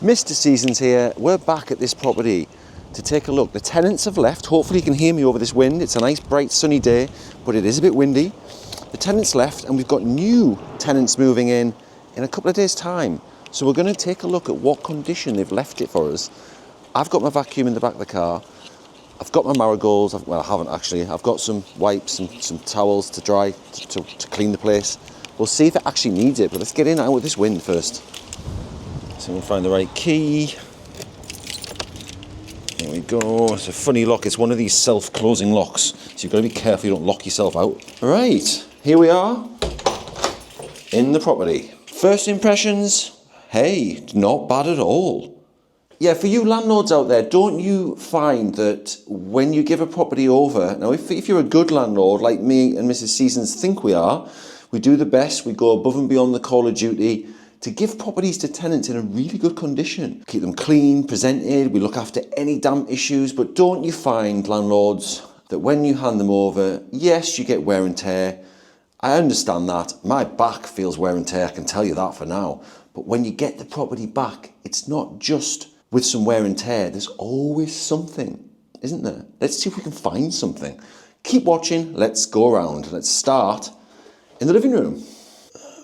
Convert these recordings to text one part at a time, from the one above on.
Mr. Seasons here. We're back at this property to take a look. The tenants have left. Hopefully you can hear me over this wind. It's a nice bright sunny day, but it is a bit windy. The tenants left and we've got new tenants moving in a couple of days' time. So we're going to take a look at what condition they've left it for us. I've got my vacuum in the back of the car. I've got my marigolds. Well, I haven't actually. I've got some wipes and some towels to dry, to clean the place. We'll see if it actually needs it, but let's get in out with this wind first. So we'll find the right key. There we go. It's a funny lock. It's one of these self-closing locks. So you've got to be careful you don't lock yourself out. All right, here we are in the property. First impressions, hey, not bad at all. Yeah, for you landlords out there, don't you find that when you give a property over, now if you're a good landlord like me and Mrs. Seasons think we are, we do the best, we go above and beyond the call of duty to give properties to tenants in a really good condition. Keep them clean, presented, we look after any damp issues, but don't you find, landlords, that when you hand them over, yes, you get wear and tear. I understand that. My back feels wear and tear, I can tell you that for now. But when you get the property back, it's not just with some wear and tear, there's always something, isn't there? Let's see if we can find something. Keep watching, let's go around. Let's start in the living room.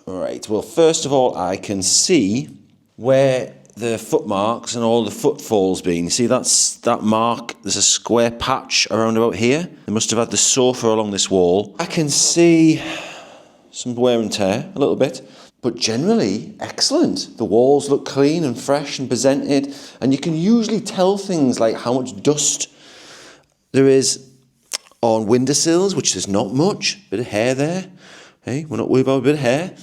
Right, well, first of all, I can see where the footmarks and all the footfalls been. You see that mark? There's a square patch around about here. They must have had the sofa along this wall. I can see some wear and tear, a little bit, but generally excellent. The walls look clean and fresh and presented, and you can usually tell things like how much dust there is on windowsills, which there's not much. Bit of hair there. Hey, we're not worried about a bit of hair.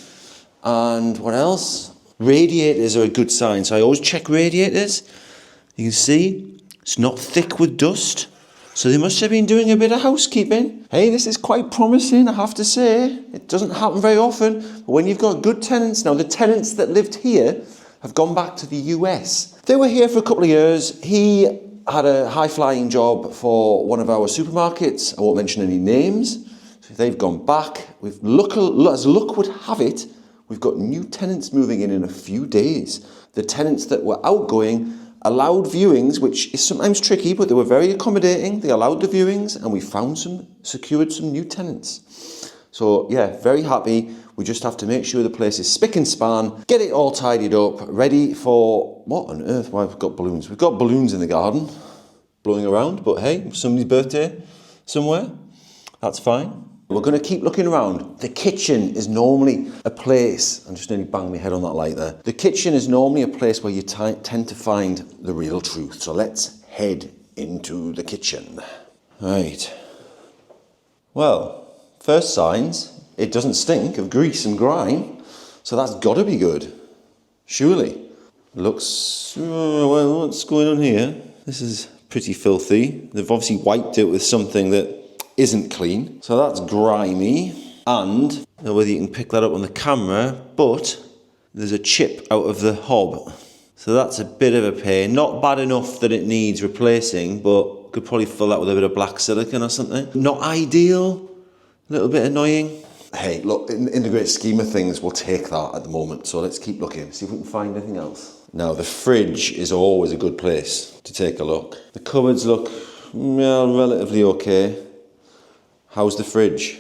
And what else? Radiators are a good sign. So I always check radiators. You can see it's not thick with dust. So they must have been doing a bit of housekeeping. Hey, this is quite promising, I have to say. It doesn't happen very often. But when you've got good tenants, now the tenants that lived here have gone back to the US. They were here for a couple of years. He had a high-flying job for one of our supermarkets. I won't mention any names. They've gone back. As luck would have it, we've got new tenants moving in a few days. The tenants that were outgoing allowed viewings, which is sometimes tricky, but they were very accommodating. They allowed the viewings and we secured some new tenants. So yeah, very happy. We just have to make sure the place is spick and span, get it all tidied up, ready for, what on earth? Why have we got balloons? We've got balloons in the garden blowing around, but hey, somebody's birthday somewhere, that's fine. We're going to keep looking around. The kitchen is normally a place, I'm just nearly banging my head on that light there. The kitchen is normally a place where you tend to find the real truth. So let's head into the kitchen. Right. Well, first signs, it doesn't stink of grease and grime. So that's got to be good. Surely. Looks, well, what's going on here? This is pretty filthy. They've obviously wiped it with something that isn't clean, so that's grimy, and I don't know whether you can pick that up on the camera, but there's a chip out of the hob, so that's a bit of a pain. Not bad enough that it needs replacing, but could probably fill that with a bit of black silicone or something. Not ideal, a little bit annoying. Hey, look, in the great scheme of things, we'll take that at the moment, so let's keep looking, see if we can find anything else. Now, the fridge is always a good place to take a look. The cupboards look, well, relatively okay. How's the fridge?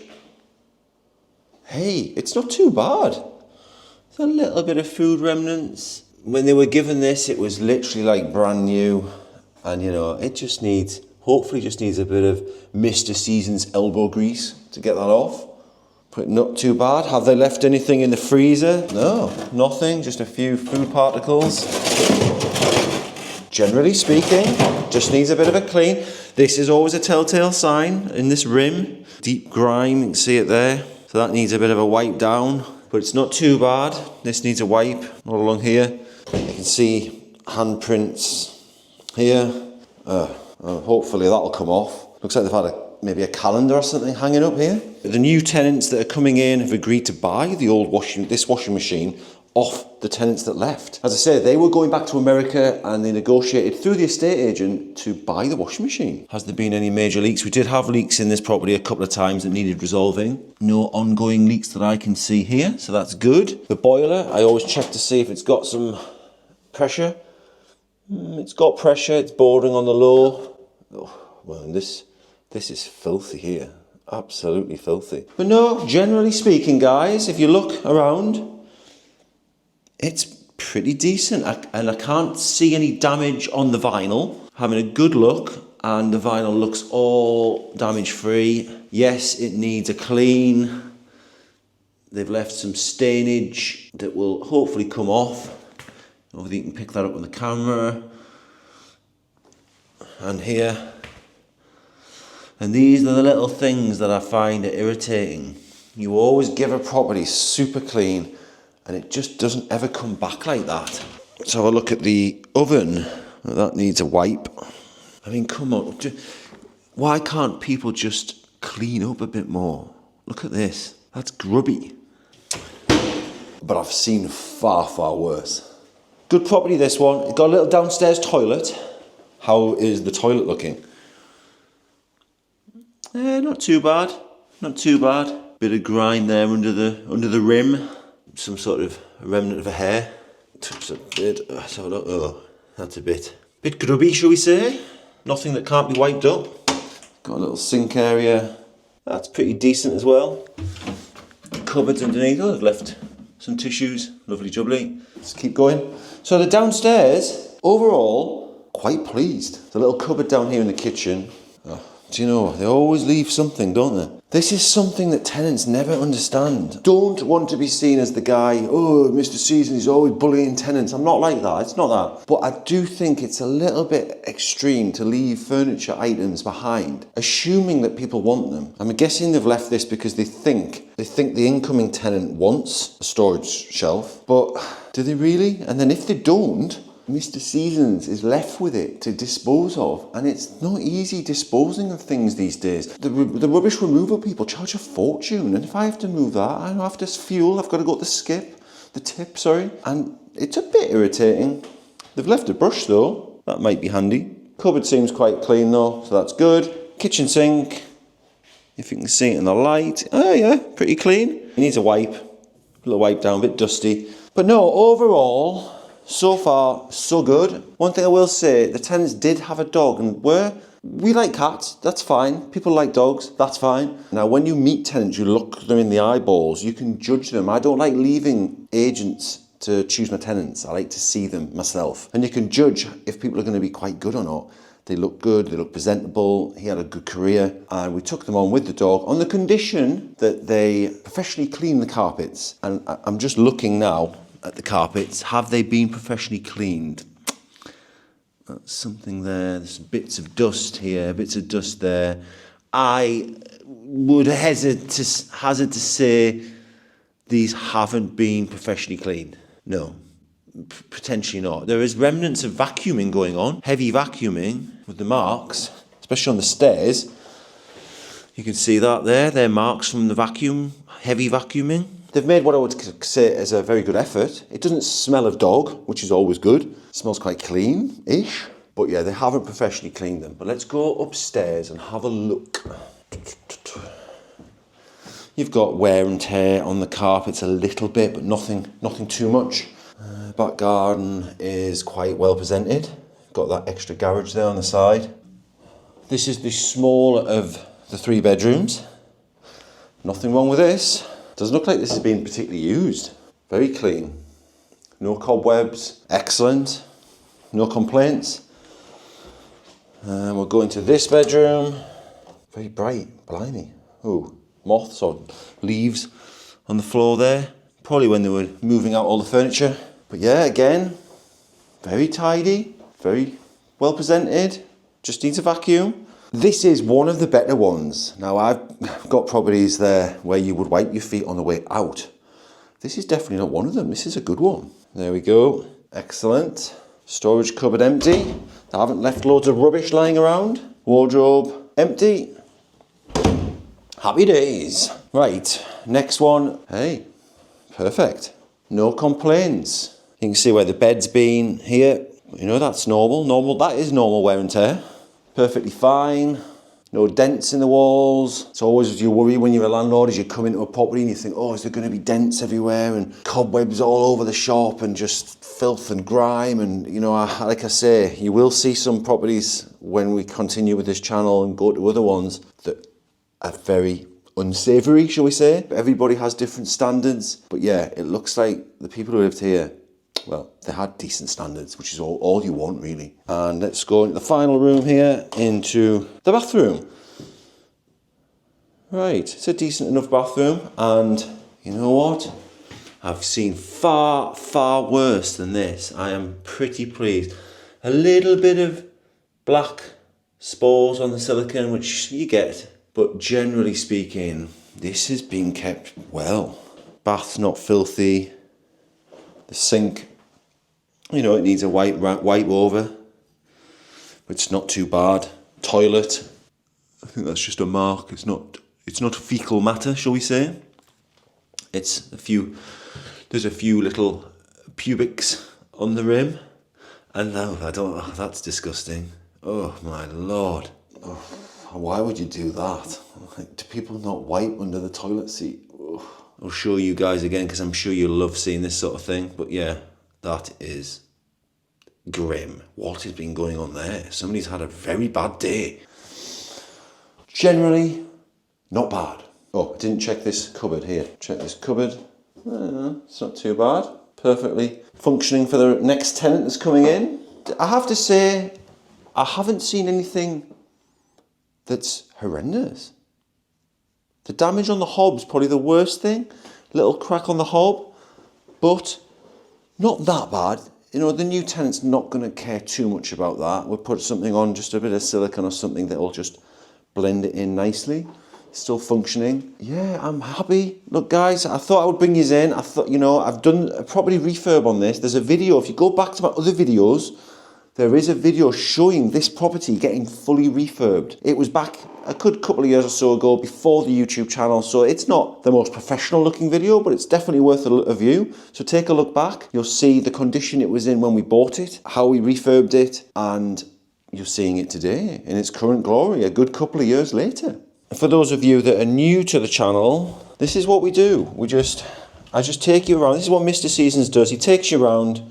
Hey, it's not too bad. There's a little bit of food remnants. When they were given this, it was literally like brand new. And you know, it just needs, hopefully just needs a bit of Mr. Seasons elbow grease to get that off. But not too bad. Have they left anything in the freezer? No, nothing, just a few food particles. Generally speaking, just needs a bit of a clean. This is always a telltale sign in this rim. Deep grime, you can see it there. So that needs a bit of a wipe down, but it's not too bad. This needs a wipe, all along here. You can see handprints here. Hopefully that'll come off. Looks like they've had maybe a calendar or something hanging up here. The new tenants that are coming in have agreed to buy this washing machine off the tenants that left. As I said, they were going back to America and they negotiated through the estate agent to buy the washing machine. Has there been any major leaks? We did have leaks in this property a couple of times that needed resolving. No ongoing leaks that I can see here, so that's good. The boiler, I always check to see if it's got some pressure. It's got pressure, it's bordering on the low. Oh, well, this is filthy here. Absolutely filthy. But no, generally speaking, guys, if you look around, it's pretty decent. And I can't see any damage on the vinyl. Having a good look, and the vinyl looks all damage free. Yes, it needs a clean. They've left some stainage that will hopefully come off. Hopefully you can pick that up on the camera. And here. And these are the little things that I find irritating. You always give a property super clean and it just doesn't ever come back like that. Let's have a look at the oven. That needs a wipe. I mean, come on. Why can't people just clean up a bit more? Look at this. That's grubby. But I've seen far, far worse. Good property, this one. It's got a little downstairs toilet. How is the toilet looking? Not too bad. Not too bad. Bit of grime there under the rim. Some sort of remnant of a hair. Touch a bit. Oh, that's a bit grubby, shall we say? Nothing that can't be wiped up. Got a little sink area. That's pretty decent as well. Cupboards underneath. Oh, I've left some tissues. Lovely jubbly. Let's keep going. So the downstairs, overall, quite pleased. There's a little cupboard down here in the kitchen. Oh, do you know, they always leave something, don't they? This is something that tenants never understand. Don't want to be seen as the guy, oh, Mr. Season is always bullying tenants. I'm not like that, it's not that. But I do think it's a little bit extreme to leave furniture items behind, assuming that people want them. I'm guessing they've left this because they think the incoming tenant wants a storage shelf, but do they really? And then if they don't, Mr. Seasons is left with it to dispose of, and it's not easy disposing of things these days. The rubbish removal people charge a fortune, and if I have to move that, I have to fuel, I've got to go to the tip, and it's a bit irritating. They've left a brush though, that might be handy. Cupboard seems quite clean though, so that's good. Kitchen sink, if you can see it in the light, oh yeah, pretty clean. It needs a wipe, a little wipe down, a bit dusty. But no, overall, so far, so good. One thing I will say, the tenants did have a dog, and we like cats, that's fine. People like dogs, that's fine. Now, when you meet tenants, you look them in the eyeballs, you can judge them. I don't like leaving agents to choose my tenants. I like to see them myself. And you can judge if people are going to be quite good or not. They look good, they look presentable, he had a good career, and we took them on with the dog on the condition that they professionally clean the carpets. And I'm just looking now at the carpets. Have they been professionally cleaned? That's something there. There's bits of dust here, bits of dust there. I would hazard to say these haven't been professionally cleaned. No, potentially not. There is remnants of vacuuming going on, heavy vacuuming with the marks, especially on the stairs. You can see that there. They're marks from the heavy vacuuming. They've made what I would say is a very good effort. It doesn't smell of dog, which is always good. It smells quite clean-ish. But yeah, they haven't professionally cleaned them. But let's go upstairs and have a look. You've got wear and tear on the carpets a little bit, but nothing too much. Back garden is quite well presented. Got that extra garage there on the side. This is the smaller of the 3 bedrooms. Nothing wrong with this. Doesn't look like this has been particularly used. Very clean. No cobwebs. Excellent. No complaints. And we'll go into this bedroom. Very bright. Blimey. Oh, moths or leaves on the floor there. Probably when they were moving out all the furniture. But yeah, again, very tidy. Very well presented. Just needs a vacuum. This is one of the better ones. Now, I've got properties there where you would wipe your feet on the way out. This is definitely not one of them. This is a good one. There we go. Excellent. Storage cupboard empty. I haven't left loads of rubbish lying around. Wardrobe empty. Happy days. Right, next one. Hey, perfect. No complaints. You can see where the bed's been here. You know, that's normal. That is normal wear and tear. Perfectly fine. No dents in the walls. It's always your worry when you're a landlord as you come into a property and you think, oh, is there going to be dents everywhere and cobwebs all over the shop and just filth and grime? And, you know, like I say, you will see some properties when we continue with this channel and go to other ones that are very unsavoury, shall we say. Everybody has different standards. But yeah, it looks like the people who lived here, well, they had decent standards, which is all you want, really. And let's go into the final room here, into the bathroom. Right, it's a decent enough bathroom, and you know what? I've seen far, far worse than this. I am pretty pleased. A little bit of black spores on the silicone, which you get, but generally speaking, this has been kept well. Bath's not filthy. The sink, you know, it needs a wipe over, but it's not too bad. Toilet, I think that's just a mark. It's not fecal matter, shall we say. There's a few little pubics on the rim, and no, that's disgusting. Oh my Lord. Oh, why would you do that? Like, do people not wipe under the toilet seat? Oh. I'll show you guys again because I'm sure you love seeing this sort of thing. But yeah, that is grim. What has been going on there? Somebody's had a very bad day. Generally, not bad. Oh, I didn't check this cupboard here. Check this cupboard. It's not too bad. Perfectly functioning for the next tenant that's coming in. I have to say, I haven't seen anything that's horrendous. The damage on the hob's probably the worst thing. Little crack on the hob, but not that bad. You know, the new tenant's not going to care too much about that. We'll put something on, just a bit of silicone or something that'll just blend it in nicely. Still functioning. Yeah, I'm happy. Look, guys, I thought I would bring you in. I thought, you know, I've done a property refurb on this. There's a video. If you go back to my other videos, there is a video showing this property getting fully refurbed. It was back a good couple of years or so ago before the YouTube channel, so it's not the most professional looking video, but it's definitely worth a view. So take a look back. You'll see the condition it was in when we bought it, how we refurbed it, and you're seeing it today in its current glory a good couple of years later. For those of you that are new to the channel, this is what we do. I just take you around. This is what Mr. Seasons does. He takes you around.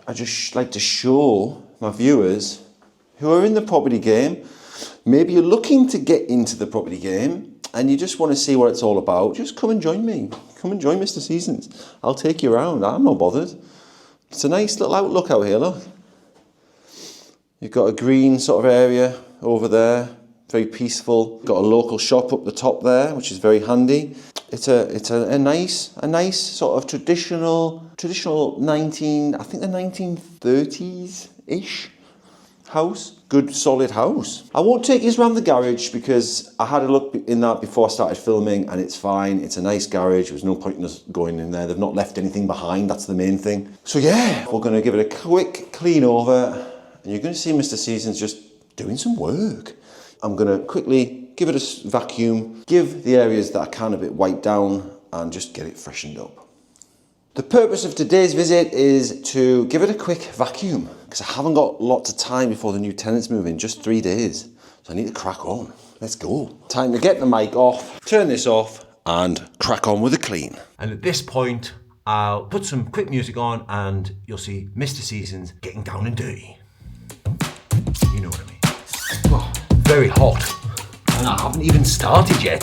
I just like to show my viewers who are in the property game. Maybe you're looking to get into the property game and you just want to see what it's all about. Just come and join me. Come and join Mr. Seasons. I'll take you around. I'm not bothered. It's a nice little outlook out here, look. You've got a green sort of area over there. Very peaceful. Got a local shop up the top there, which is very handy. It's a nice sort of traditional 1930s-ish house. Good solid house. I won't take you around the garage because I had a look in that before I started filming and it's fine. It's a nice garage. There's no point in us going in there. They've not left anything behind. That's the main thing. So yeah, we're going to give it a quick clean over and you're going to see Mr. Seasons just doing some work. I'm going to quickly give it a vacuum, give the areas that I can a bit wiped down and just get it freshened up. The purpose of today's visit is to give it a quick vacuum because I haven't got lots of time before the new tenants move in, just 3 days. So I need to crack on. Let's go. Time to get the mic off, turn this off and crack on with the clean. And at this point, I'll put some quick music on and you'll see Mr. Seasons getting down and dirty. You know what I mean. Oh, very hot. And I haven't even started yet.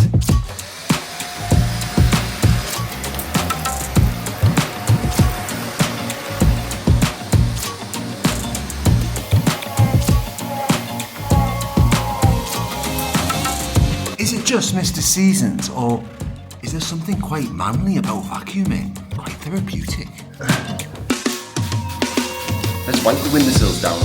Is it just Mr. Seasons, or is there something quite manly about vacuuming? Quite therapeutic. Let's wipe the windowsills down.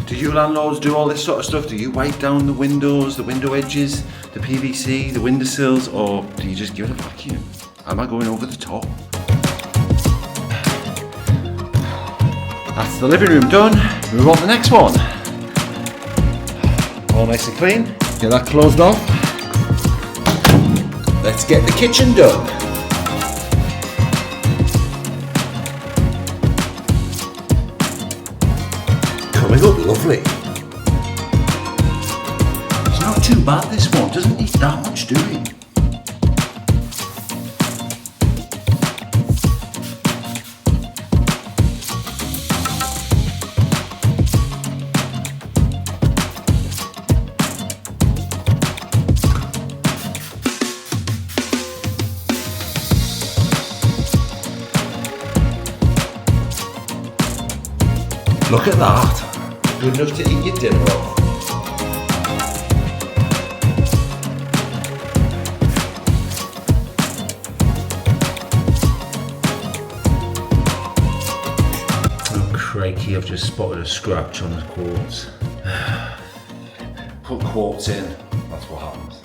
Do you landlords do all this sort of stuff? Do you wipe down the windows, the window edges, the PVC, the windowsills, or do you just give it a vacuum? Am I going over the top? That's the living room done. Move on to the next one. All nice and clean. Get that closed off. Let's get the kitchen done. lovely. It's not too bad, this one. Doesn't need that much doing. Look at that. Good enough to eat your dinner off. Oh crikey, I've just spotted a scratch on the quartz. Put quartz in, that's what happens.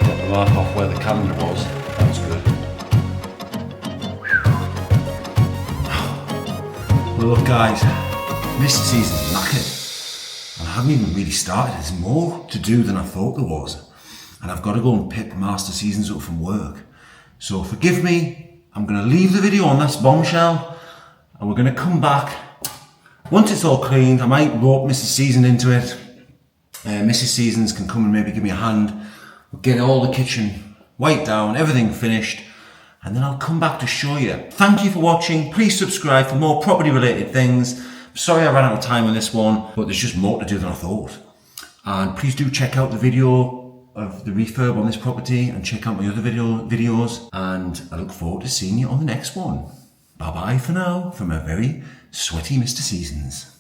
Get the mark off where the calendar was, that's good. Well, look guys, Mr. Season's knackered and I haven't even really started. There's more to do than I thought there was, and I've got to go and pick Master Seasons up from work. So forgive me, I'm going to leave the video on this bombshell and we're going to come back. Once it's all cleaned, I might rope Mrs. Season into it. Mrs. Seasons can come and maybe give me a hand. We'll get all the kitchen wiped down, everything finished, and then I'll come back to show you. Thank you for watching. Please subscribe for more property related things. Sorry I ran out of time on this one, but there's just more to do than I thought. And please do check out the video of the refurb on this property and check out my other videos. And I look forward to seeing you on the next one. Bye bye for now from a very sweaty Mr. Seasons.